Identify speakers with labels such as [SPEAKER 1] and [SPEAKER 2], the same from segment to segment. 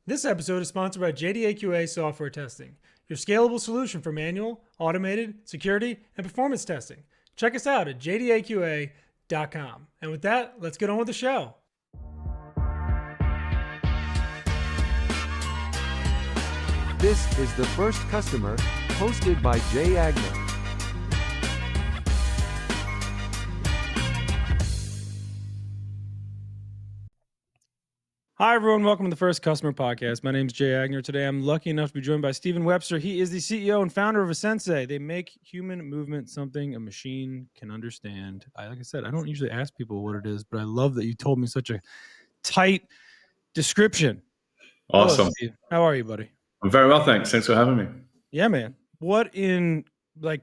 [SPEAKER 1] This episode is sponsored by JDAQA Software Testing, your scalable solution for manual, automated, security, and performance testing. Check us out at jdaqa.com. And with that, let's get on with the show.
[SPEAKER 2] This is The First Customer, hosted by Jay Agner.
[SPEAKER 1] Hi, everyone. Welcome to the First Customer Podcast. My name is Jay Agner. Today, I'm lucky enough to be joined by Steven Webster. He is the CEO and founder of Sensei. They make human movement something a machine can understand. Like I said, I don't usually ask people what it is, but I love that you told me such a tight description.
[SPEAKER 3] Awesome.
[SPEAKER 1] Hello, Steve. How are you, buddy?
[SPEAKER 3] I'm very well, thanks. Thanks for having me.
[SPEAKER 1] Yeah, man. What in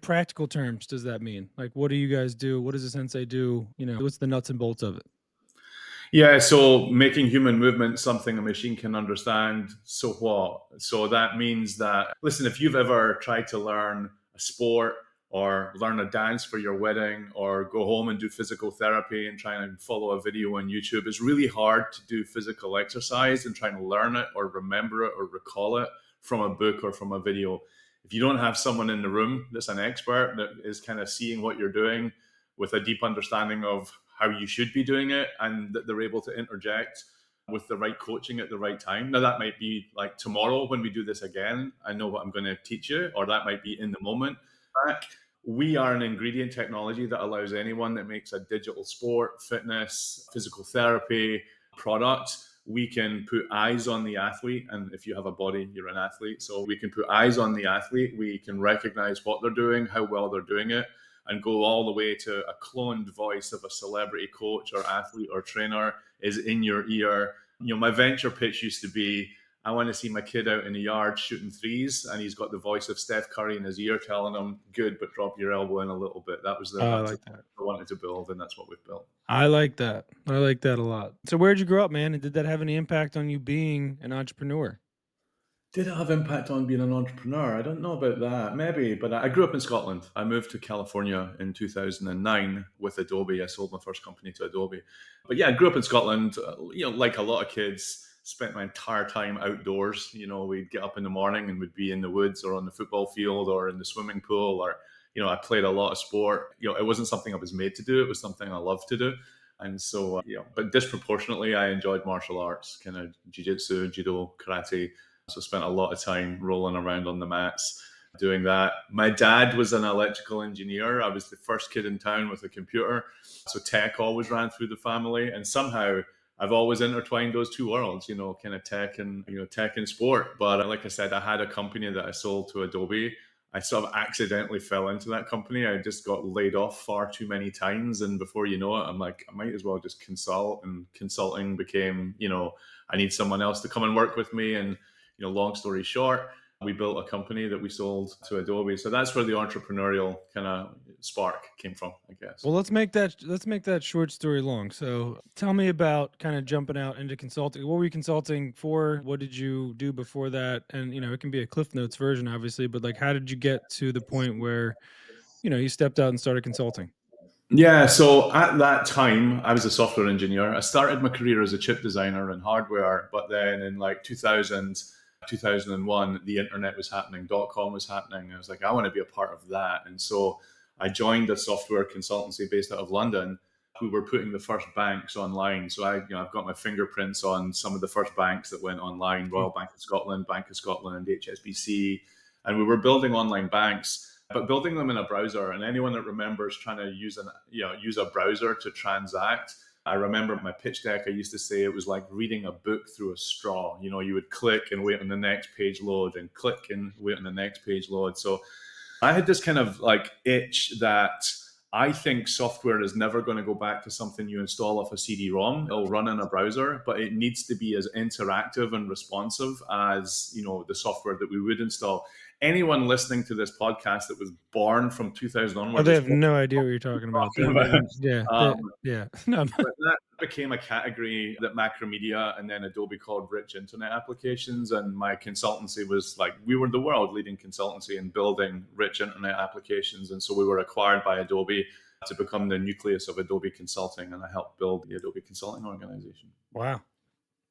[SPEAKER 1] practical terms does that mean? What do you guys do? What does a Sensei do? What's the nuts and bolts of it?
[SPEAKER 3] Yeah, so making human movement something a machine can understand, so what? So that means that, listen, if you've ever tried to learn a sport or learn a dance for your wedding or go home and do physical therapy and try and follow a video on YouTube, it's really hard to do physical exercise and try and learn it or remember it or recall it from a book or from a video. If you don't have someone in the room that's an expert that is kind of seeing what you're doing with a deep understanding of how you should be doing it, and that they're able to interject with the right coaching at the right time. Now, that might be like tomorrow when we do this again, I know what I'm going to teach you, or that might be in the moment. We are an ingredient technology that allows anyone that makes a digital sport, fitness, physical therapy product. We can put eyes on the athlete, and if you have a body, you're an athlete. So we can put eyes on the athlete. We can recognize what they're doing, how well they're doing it, and go all the way to a cloned voice of a celebrity coach or athlete or trainer is in your ear. My venture pitch used to be, I want to see my kid out in the yard shooting threes, and he's got the voice of Steph Curry in his ear telling him, good, but drop your elbow in a little bit. That was
[SPEAKER 1] I like that.
[SPEAKER 3] I wanted to build, and that's what we've built.
[SPEAKER 1] I like that. I like that a lot. So where'd you grow up, man? And did that have any impact on you being an entrepreneur?
[SPEAKER 3] Did it have impact on being an entrepreneur? I don't know about that. Maybe, but I grew up in Scotland. I moved to California in 2009 with Adobe. I sold my first company to Adobe. But yeah, I grew up in Scotland. Like a lot of kids, spent my entire time outdoors. We'd get up in the morning and we'd be in the woods or on the football field or in the swimming pool, or, I played a lot of sport. It wasn't something I was made to do. It was something I loved to do. And so, but disproportionately, I enjoyed martial arts, kind of jiu-jitsu, judo, karate. So spent a lot of time rolling around on the mats doing that. My dad was an electrical engineer. I was the first kid in town with a computer. So tech always ran through the family. And somehow I've always intertwined those two worlds, kind of tech and sport. But like I said, I had a company that I sold to Adobe. I sort of accidentally fell into that company. I just got laid off far too many times. And before you know it, I'm like, I might as well just consult. And consulting became, I need someone else to come and work with me. And long story short, we built a company that we sold to Adobe. So that's where the entrepreneurial kind of spark came from, I guess.
[SPEAKER 1] Well, let's make that short story long. So tell me about kind of jumping out into consulting. What were you consulting for? What did you do before that? And, it can be a Cliff Notes version, obviously, but how did you get to the point where, you stepped out and started consulting?
[SPEAKER 3] Yeah, so at that time, I was a software engineer. I started my career as a chip designer and hardware, but then in 2001, the internet was happening, .com was happening. I was like, I want to be a part of that. And so I joined a software consultancy based out of London who were putting the first banks online. So I've got my fingerprints on some of the first banks that went online, Royal Bank of Scotland, HSBC. And we were building online banks, but building them in a browser. And anyone that remembers trying to use a browser to transact, I remember my pitch deck, I used to say it was like reading a book through a straw. You would click and wait on the next page load and click and wait on the next page load. So I had this kind of itch that I think software is never going to go back to something you install off a CD-ROM. It'll run in a browser, but it needs to be as interactive and responsive as, the software that we would install. Anyone listening to this podcast that was born from 2000 onwards,
[SPEAKER 1] they have no idea what you're talking about. Yeah.
[SPEAKER 3] But that became a category that Macromedia and then Adobe called rich internet applications. And my consultancy was we were the world leading consultancy in building rich internet applications. And so we were acquired by Adobe to become the nucleus of Adobe Consulting. And I helped build the Adobe Consulting organization.
[SPEAKER 1] Wow.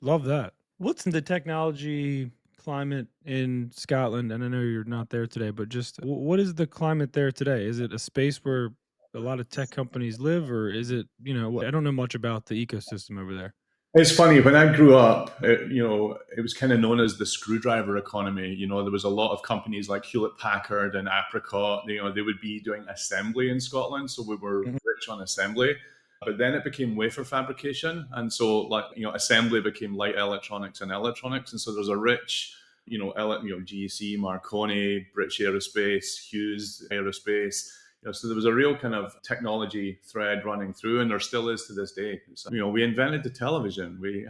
[SPEAKER 1] Love that. What's the technology climate in Scotland? And I know you're not there today, but just what is the climate there today? Is it a space where a lot of tech companies live, or is it, I don't know much about the ecosystem over there.
[SPEAKER 3] It's funny, when I grew up, it was kind of known as the screwdriver economy. There was a lot of companies like Hewlett Packard and Apricot. They would be doing assembly in Scotland, so we were
[SPEAKER 1] Mhm.
[SPEAKER 3] rich on assembly. But then it became wafer fabrication, and so assembly became light electronics and electronics, and so there's a rich, GEC, Marconi, British Aerospace, Hughes Aerospace. So there was a real kind of technology thread running through, and there still is to this day. So, we invented the television. We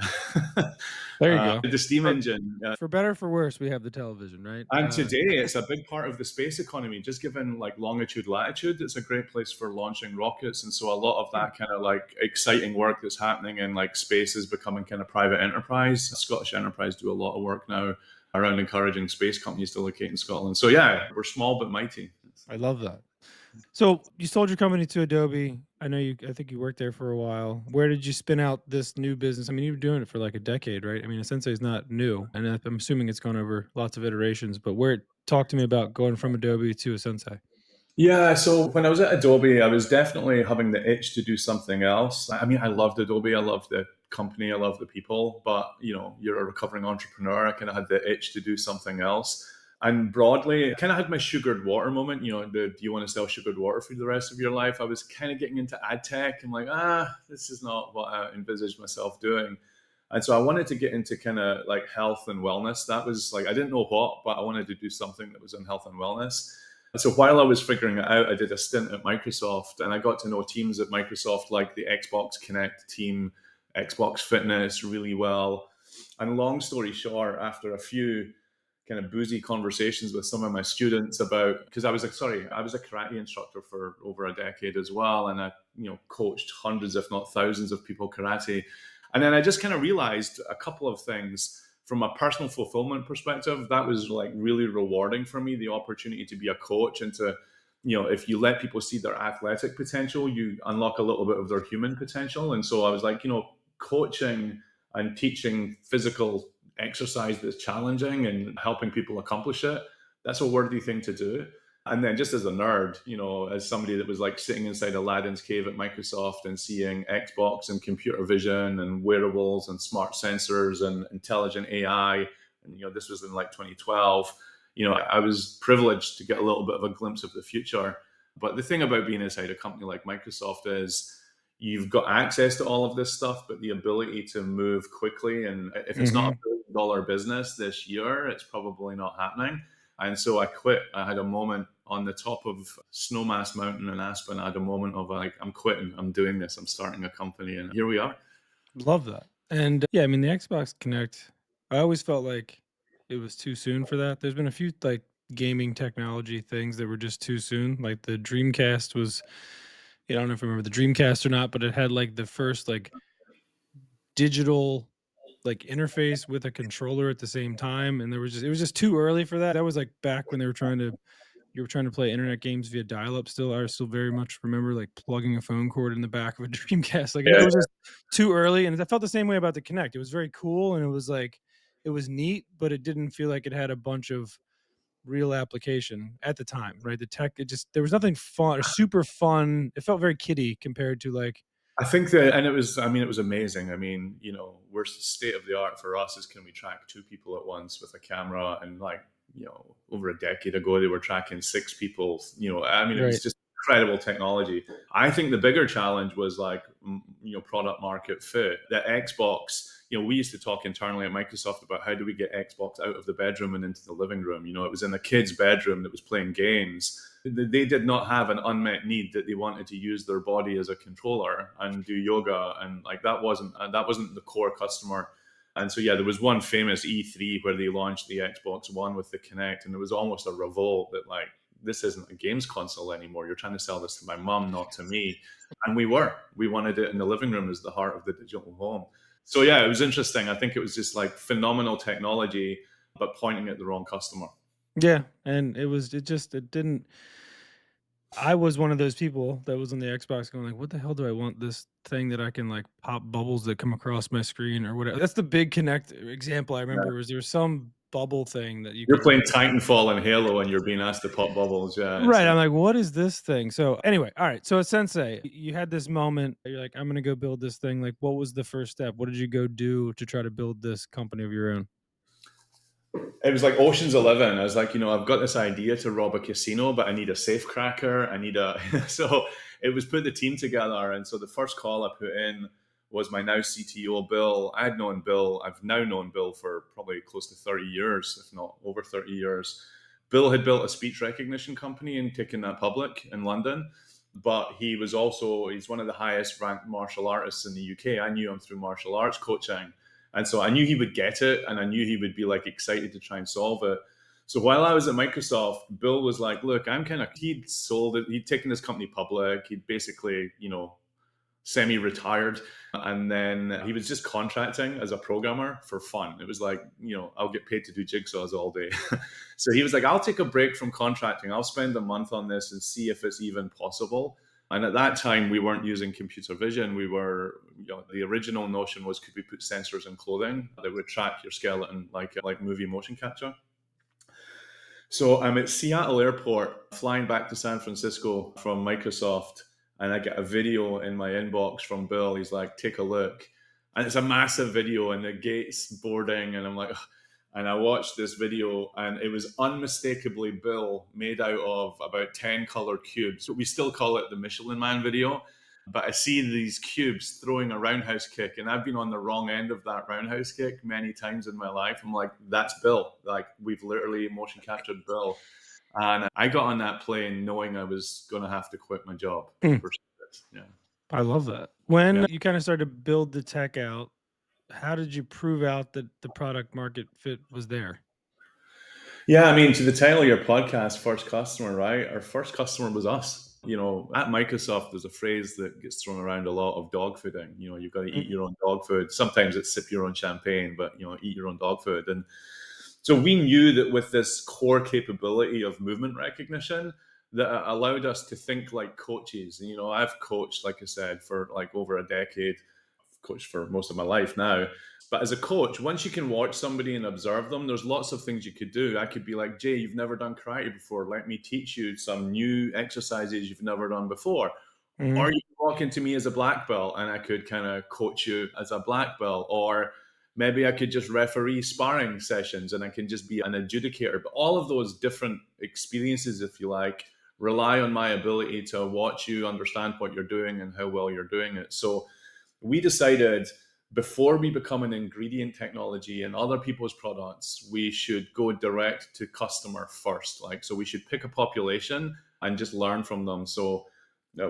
[SPEAKER 1] There you go.
[SPEAKER 3] the steam
[SPEAKER 1] For,
[SPEAKER 3] engine.
[SPEAKER 1] for better or for worse, we have the television, right?
[SPEAKER 3] And today, it's a big part of the space economy. Just given like longitude, latitude, it's a great place for launching rockets. And so, a lot of that kind of like exciting work that's happening in like space is becoming kind of private enterprise. Scottish Enterprise do a lot of work now around encouraging space companies to locate in Scotland. So, yeah, we're small but mighty.
[SPEAKER 1] I love that. So you sold your company to Adobe. I think you worked there for a while. Where did you spin out this new business? I mean, you were doing it for like a decade, right? I mean, Sensei is not new, and I'm assuming it's gone over lots of iterations. But talk to me about going from Adobe to a Sensei.
[SPEAKER 3] Yeah, so when I was at Adobe, I was definitely having the itch to do something else. I mean, I loved Adobe, I loved the company, I loved the people, but you're a recovering entrepreneur. I kind of had the itch to do something else. And broadly, I kind of had my sugared water moment. Do you want to sell sugared water for the rest of your life? I was kind of getting into ad tech. I'm like, this is not what I envisaged myself doing. And so I wanted to get into kind of like health and wellness. That was like, I didn't know what, but I wanted to do something that was in health and wellness. So while I was figuring it out, I did a stint at Microsoft, and I got to know teams at Microsoft like the Xbox Connect team, Xbox Fitness really well. And long story short, after a few kind of boozy conversations with some of my students about, because I was a karate instructor for over a decade as well, and I coached hundreds if not thousands of people karate. And then I just kind of realized a couple of things from a personal fulfillment perspective. That was like really rewarding for me, the opportunity to be a coach and to, if you let people see their athletic potential, you unlock a little bit of their human potential. And so I was like, coaching and teaching physical exercise that's challenging and helping people accomplish it, that's a worthy thing to do. And then just as a nerd, as somebody that was like sitting inside Aladdin's cave at Microsoft and seeing Xbox and computer vision and wearables and smart sensors and intelligent AI, and this was in like 2012, I was privileged to get a little bit of a glimpse of the future. But the thing about being inside a company like Microsoft is you've got access to all of this stuff, but the ability to move quickly. And if it's not
[SPEAKER 1] Hmm.
[SPEAKER 3] $1 billion business this year, it's probably not happening. And so I quit. I had a moment on the top of Snowmass Mountain in Aspen. I had a moment of like, I'm quitting. I'm doing this. I'm starting a company. And here we are.
[SPEAKER 1] Love that. And yeah, I mean, the Xbox Connect, I always felt like it was too soon for that. There's been a few like gaming technology things that were just too soon. Like the Dreamcast was, I don't know if you remember the Dreamcast or not, but it had like the first like digital like interface with a controller at the same time, and it was just too early for that. That was like back when you were trying to play internet games via dial-up still. I still very much remember like plugging a phone cord in the back of a Dreamcast. Like, it
[SPEAKER 3] Yeah.
[SPEAKER 1] was just too early, and I felt the same way about the Kinect. It was very cool, and it was like it was neat, but it didn't feel like it had a bunch of real application at the time, right? The tech, it just there was nothing fun or super fun. It felt very kiddie compared to like
[SPEAKER 3] I think that, and it was amazing. I mean, we're state of the art for us is, can we track two people at once with a camera? And like, over a decade ago, they were tracking six people. I mean, it was
[SPEAKER 1] right.
[SPEAKER 3] just incredible technology. I think the bigger challenge was like, product market fit. The Xbox, we used to talk internally at Microsoft about how do we get Xbox out of the bedroom and into the living room. It was in a kid's bedroom that was playing games. They did not have an unmet need that they wanted to use their body as a controller and do yoga, and like that wasn't the core customer. And so yeah, there was one famous E3 where they launched the Xbox One with the Kinect, and there was almost a revolt that like, this isn't a games console anymore. You're trying to sell this to my mom, not to me. And we wanted it in the living room as the heart of the digital home. So yeah, it was interesting. I think it was just like phenomenal technology, but pointing at the wrong customer.
[SPEAKER 1] Yeah, and it didn't I was one of those people that was on the Xbox going like, "What the hell do I want this thing that I can, like, pop bubbles that come across my screen or whatever?" That's the big Connect example I
[SPEAKER 3] Yeah.
[SPEAKER 1] remember was there was some bubble thing that you
[SPEAKER 3] You're
[SPEAKER 1] could,
[SPEAKER 3] playing
[SPEAKER 1] like.
[SPEAKER 3] Titanfall and Halo and you're being asked to pop bubbles. Yeah, it's
[SPEAKER 1] Right, I'm like, "What is this thing?" So, anyway, alright, so at Sensei, you had this moment, you're like, "I'm gonna go build this thing," like, what was the first step? What did you go do to try to build this company of your own?
[SPEAKER 3] it was like Ocean's 11. I was like, I've got this idea to rob a casino, but I need a safe cracker. I need a so it was put the team together. And so the first call I put in was my now CTO Bill. I've now known Bill for probably close to 30 years, if not over 30 years. Bill had built a speech recognition company and taken that public in London. But he's one of the highest ranked martial artists in the UK. I knew him through martial arts coaching. And so I knew he would get it and I knew he would be like excited to try and solve it. So while I was at Microsoft, Bill was like, look, he'd sold it, he'd taken his company public, he'd basically, semi-retired. And then he was just contracting as a programmer for fun. It was like, I'll get paid to do jigsaws all day. So he was like, I'll take a break from contracting. I'll spend a month on this and see if it's even possible. And at that time, we weren't using computer vision. The original notion was, could we put sensors in clothing that would track your skeleton like movie motion capture? So I'm at Seattle Airport flying back to San Francisco from Microsoft, and I get a video in my inbox from Bill. He's like, take a look. And it's a massive video, and the gate's boarding, and I'm like, ugh. And I watched this video, and it was unmistakably Bill made out of about 10 colored cubes. We still call it the Michelin Man video. But I see these cubes throwing a roundhouse kick, and I've been on the wrong end of that roundhouse kick many times in my life. I'm like, that's Bill. Like, we've literally motion captured Bill. And I got on that plane knowing I was going to have to quit my job to
[SPEAKER 1] Hmm,
[SPEAKER 3] pursue this. Yeah.
[SPEAKER 1] I love that. When
[SPEAKER 3] Yeah.
[SPEAKER 1] you kinda started to build the tech out, how did you prove out that the product market fit was there?
[SPEAKER 3] Yeah, I mean, to the title of your podcast, First Customer, right? Our first customer was us. At Microsoft, there's a phrase that gets thrown around a lot of dog fooding. You've got to eat
[SPEAKER 1] Mhm,
[SPEAKER 3] your own dog food. Sometimes it's sip your own champagne, but, eat your own dog food. And so we knew that with this core capability of movement recognition, that allowed us to think like coaches. And, I've coached, like I said, for like over a decade, coached for most of my life now. But as a coach, once you can watch somebody and observe them, there's lots of things you could do. I could be like, Jay, you've never done karate before. Let me teach you some new exercises you've never done before.
[SPEAKER 1] mhm.
[SPEAKER 3] Or you can walk into me as a black belt and I could kind of coach you as a black belt. Or maybe I could just referee sparring sessions and I can just be an adjudicator. But all of those different experiences, if you like, rely on my ability to watch you, understand what you're doing and how well you're doing it. So we decided before we become an ingredient technology in other people's products, we should go direct to customer first. So we should pick a population and just learn from them. So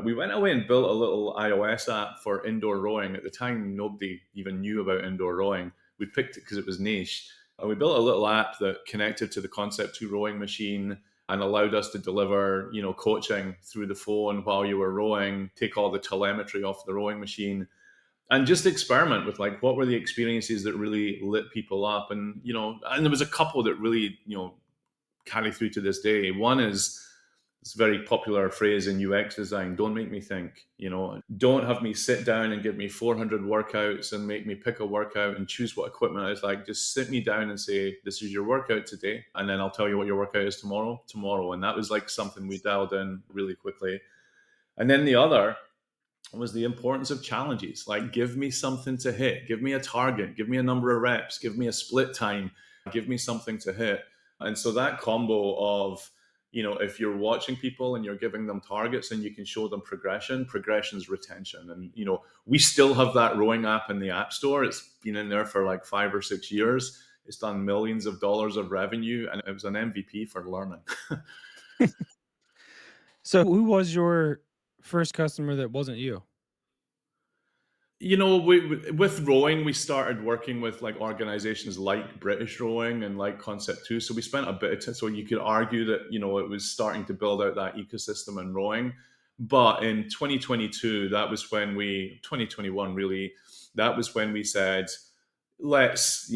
[SPEAKER 3] we went away and built a little iOS app for indoor rowing. At the time, nobody even knew about indoor rowing. We picked it because it was niche. And we built a little app that connected to the Concept 2 rowing machine and allowed us to deliver, coaching through the phone while you were rowing, take all the telemetry off the rowing machine, and just experiment with like what were the experiences that really lit people up. And and there was a couple that really carry through to this day. One is this very popular phrase in UX design: don't make me think. Don't have me sit down and give me 400 workouts and make me pick a workout and choose what equipment I was like. Just sit me down and say, this is your workout today, and then I'll tell you what your workout is tomorrow. And that was like something we dialed in really quickly. And then the other was the importance of challenges. Like, give me something to hit, give me a target, give me a number of reps, give me a split time, give me something to hit. And so that combo of, if you're watching people and you're giving them targets and you can show them progression's retention. And, we still have that rowing app in the App Store. It's been in there for like 5 or 6 years. It's done millions of dollars of revenue, and it was an MVP for learning.
[SPEAKER 1] So, who was your first customer that wasn't you?
[SPEAKER 3] With rowing, we started working with like organizations like British Rowing and like Concept 2. So we spent a bit of time. So you could argue that, it was starting to build out that ecosystem in rowing. But in 2022, 2021 really, that was when we said, let's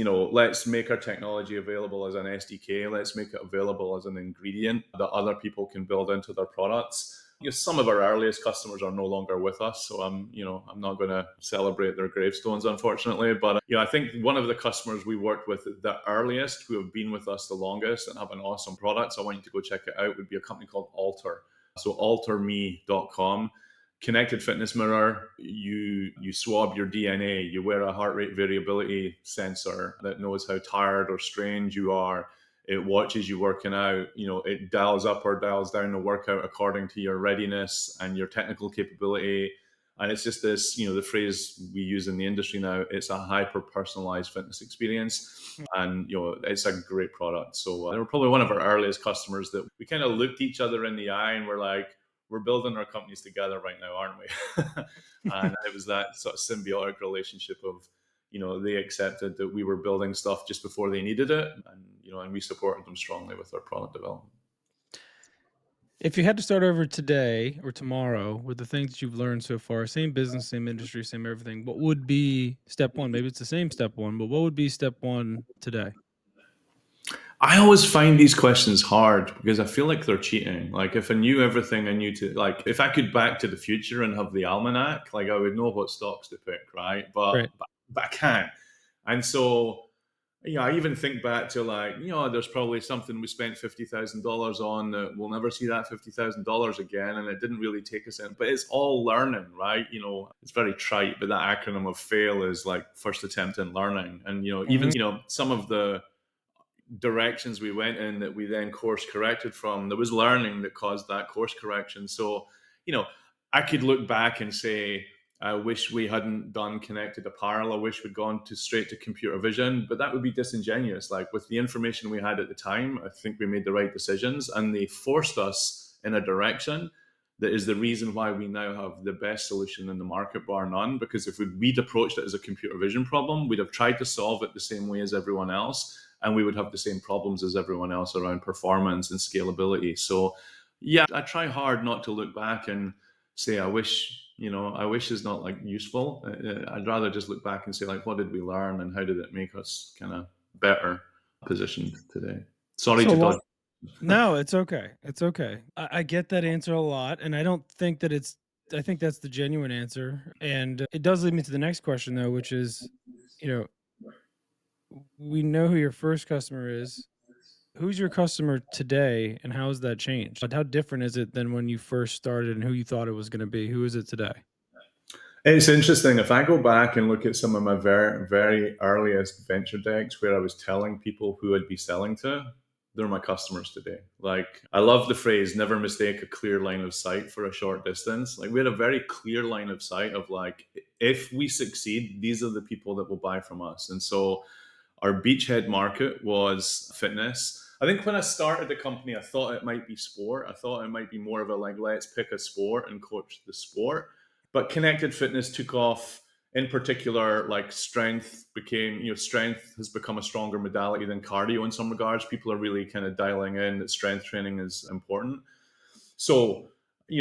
[SPEAKER 3] make our technology available as an SDK. Let's make it available as an ingredient that other people can build into their products. Some of our earliest customers are no longer with us, so I'm not going to celebrate their gravestones, unfortunately. But I think one of the customers we worked with the earliest, who have been with us the longest and have an awesome product, so I want you to go check it out, would be a company called Alter. So alterme.com. Connected fitness mirror. You swab your DNA. You wear a heart rate variability sensor that knows how tired or strained you are. It watches you working out. It dials up or dials down the workout according to your readiness and your technical capability. And it's just this, the phrase we use in the industry now, it's a hyper personalized fitness experience. And, it's a great product. So they were probably one of our earliest customers that we kind of looked each other in the eye and we're like, we're building our companies together right now, aren't we? And it was that sort of symbiotic relationship of, they accepted that we were building stuff just before they needed it. And we supported them strongly with their product development.
[SPEAKER 1] If you had to start over today or tomorrow with the things that you've learned so far, same business, same industry, same everything, what would be step one? Maybe it's the same step one, but what would be step one today?
[SPEAKER 3] I always find these questions hard because I feel like they're cheating. Like if I knew everything I knew if I could back to the future and have the almanac, like I would know what stocks to pick, right? But,
[SPEAKER 1] Right.
[SPEAKER 3] but I can't. And so, I even think back to there's probably something we spent $50,000 on that we'll never see that $50,000 again. And it didn't really take us in, but it's all learning, right? It's very trite, but that acronym of FAIL is like first attempt in learning. And, even, some of the directions we went in that we then course corrected from, there was learning that caused that course correction. So, I could look back and say, I wish we hadn't done connected apparel. I wish we'd gone straight to computer vision, but that would be disingenuous. Like with the information we had at the time, I think we made the right decisions and they forced us in a direction that is the reason why we now have the best solution in the market, bar none. Because if we'd approached it as a computer vision problem, we'd have tried to solve it the same way as everyone else. And we would have the same problems as everyone else around performance and scalability. So yeah, I try hard not to look back and say, I wish is not like useful. I'd rather just look back and say, like, what did we learn and how did it make us kind of better positioned today? Sorry to dodge.
[SPEAKER 1] No, it's okay. It's okay. I get that answer a lot. And I don't think that I think that's the genuine answer. And it does lead me to the next question though, which is, we know who your first customer is. Who's your customer today and how has that changed? How different is it than when you first started and who you thought it was going to be? Who is it today?
[SPEAKER 3] It's interesting. If I go back and look at some of my very, very earliest venture decks where I was telling people who I'd be selling to, they're my customers today. Like, I love the phrase, never mistake a clear line of sight for a short distance. Like, we had a very clear line of sight of like, if we succeed, these are the people that will buy from us. And so our beachhead market was fitness. I think when I started the company, I thought it might be sport. I thought it might be more of a like, let's pick a sport and coach the sport. But connected fitness took off. In particular, like strength has become a stronger modality than cardio in some regards. People are really kind of dialing in that strength training is important. So,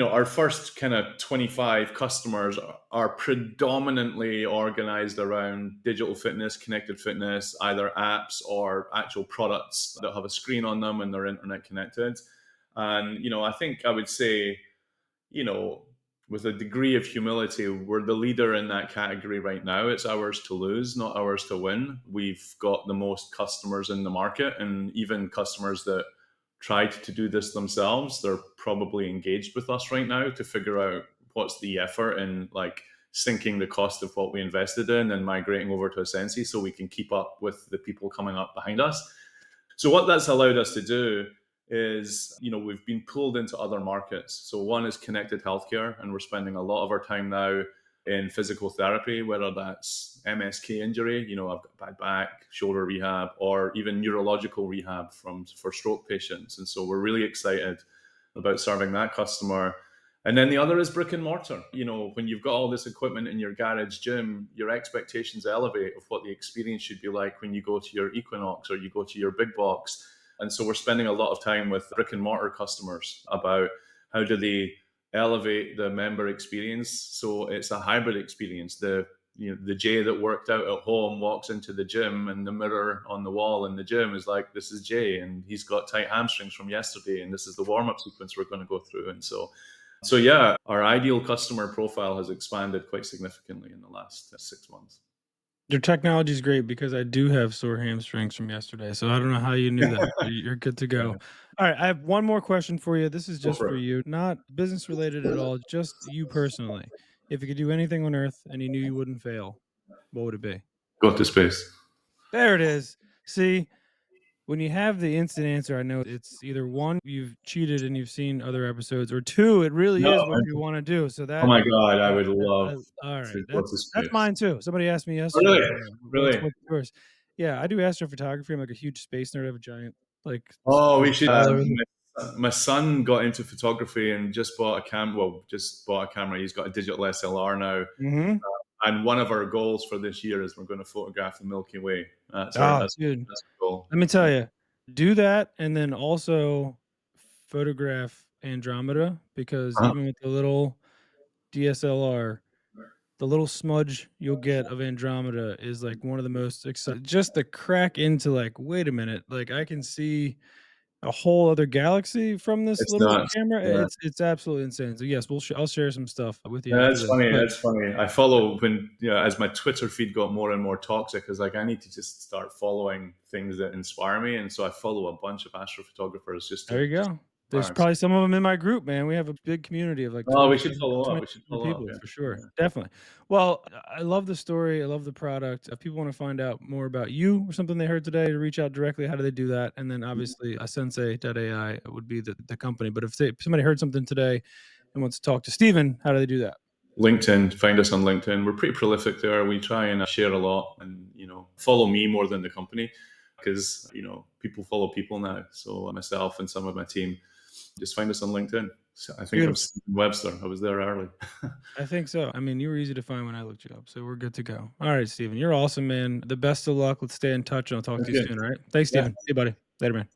[SPEAKER 3] our first kind of 25 customers are predominantly organized around digital fitness, connected fitness, either apps or actual products that have a screen on them and they're internet connected. And, I think I would say, with a degree of humility, we're the leader in that category right now. It's ours to lose, not ours to win. We've got the most customers in the market, and even customers that tried to do this themselves, they're probably engaged with us right now to figure out what's the effort in like sinking the cost of what we invested in and migrating over to Sensei so we can keep up with the people coming up behind us. So what that's allowed us to do is, we've been pulled into other markets. So one is connected healthcare, and we're spending a lot of our time now in physical therapy, whether that's MSK injury, I've got bad back, shoulder rehab, or even neurological rehab for stroke patients. And so we're really excited about serving that customer. And then the other is brick and mortar. When you've got all this equipment in your garage gym, your expectations elevate of what the experience should be like when you go to your Equinox or you go to your big box. And so we're spending a lot of time with brick and mortar customers about how do they elevate the member experience. So it's a hybrid experience. The Jay that worked out at home walks into the gym and the mirror on the wall in the gym is like, this is Jay and he's got tight hamstrings from yesterday and this is the warm-up sequence we're going to go through. And so So yeah, our ideal customer profile has expanded quite significantly in the last 6 months.
[SPEAKER 1] Your technology is great because I do have sore hamstrings from yesterday, so I don't know how you knew that, but you're good to
[SPEAKER 3] Yeah,
[SPEAKER 1] go. All right, I have one more question for you. This is
[SPEAKER 3] go
[SPEAKER 1] just
[SPEAKER 3] for
[SPEAKER 1] for
[SPEAKER 3] it.
[SPEAKER 1] you, not business related at all, just you personally. If you could do anything on earth and you knew you wouldn't fail, what would it be?
[SPEAKER 3] Go to space.
[SPEAKER 1] There it is. See, when you have the instant answer, I know it's either one, you've cheated and you've seen other episodes, or two, it really
[SPEAKER 3] No,
[SPEAKER 1] is what you want to do. So
[SPEAKER 3] oh
[SPEAKER 1] that,
[SPEAKER 3] my God, I would
[SPEAKER 1] I
[SPEAKER 3] love
[SPEAKER 1] all
[SPEAKER 3] to
[SPEAKER 1] right,
[SPEAKER 3] go to
[SPEAKER 1] that's
[SPEAKER 3] space.
[SPEAKER 1] mine too. Somebody asked me
[SPEAKER 3] Oh, really?
[SPEAKER 1] yesterday,
[SPEAKER 3] Really?
[SPEAKER 1] what's yours? Yeah, I do astrophotography. I'm like a huge space nerd. I have a giant like
[SPEAKER 3] Oh, we
[SPEAKER 1] stuff
[SPEAKER 3] should.
[SPEAKER 1] all over the
[SPEAKER 3] My son got into photography and just bought a cam. Well, just bought a camera. He's got a digital SLR now.
[SPEAKER 1] Mhm.
[SPEAKER 3] And one of our goals for this year is we're going to photograph the Milky Way.
[SPEAKER 1] Oh,
[SPEAKER 3] That's
[SPEAKER 1] dude,
[SPEAKER 3] that's our goal.
[SPEAKER 1] let me tell
[SPEAKER 3] Yeah.
[SPEAKER 1] you, do that and then also photograph Andromeda because
[SPEAKER 3] Uh-huh.
[SPEAKER 1] even with the little DSLR, the little smudge you'll get of Andromeda is like one of the most exciting. Just the crack into like, wait a minute, like I can see a whole other galaxy from this
[SPEAKER 3] It's
[SPEAKER 1] little
[SPEAKER 3] nuts.
[SPEAKER 1] camera.
[SPEAKER 3] Yeah.
[SPEAKER 1] It's absolutely insane. So yes, I'll share some stuff with you
[SPEAKER 3] Yeah,
[SPEAKER 1] after
[SPEAKER 3] that's
[SPEAKER 1] this.
[SPEAKER 3] funny.
[SPEAKER 1] But
[SPEAKER 3] That's funny. I follow when as my Twitter feed got more and more toxic, because like I need to just start following things that inspire me, and so I follow a bunch of astrophotographers just
[SPEAKER 1] there
[SPEAKER 3] to
[SPEAKER 1] you go. There's
[SPEAKER 3] inspire. So,
[SPEAKER 1] probably some of them in my group, man. We have a big community of like
[SPEAKER 3] oh, we should follow up.
[SPEAKER 1] 20
[SPEAKER 3] We should follow up.
[SPEAKER 1] people
[SPEAKER 3] Yeah.
[SPEAKER 1] for sure.
[SPEAKER 3] Yeah.
[SPEAKER 1] Definitely. Well, I love the story. I love the product. If people want to find out more about you or something they heard today to reach out directly, how do they do that? And then obviously sensei.ai would be the company. But if somebody heard something today and wants to talk to Steven, how do they do that?
[SPEAKER 3] LinkedIn, find us on LinkedIn. We're pretty prolific there. We try and share a lot, and follow me more than the company, because people follow people now. So myself and some of my team, just find us on LinkedIn. So I think I'm
[SPEAKER 1] Beautiful.
[SPEAKER 3] Steven Webster. I was there early.
[SPEAKER 1] I think so. I mean, you were easy to find when I looked you up, so we're good to go. All right, Steven, you're awesome, man. The best of luck. Let's stay in touch, and I'll talk
[SPEAKER 3] Thank
[SPEAKER 1] to you
[SPEAKER 3] you.
[SPEAKER 1] soon. All right. Thanks,
[SPEAKER 3] Yeah.
[SPEAKER 1] Steven. See you, buddy. Later, man.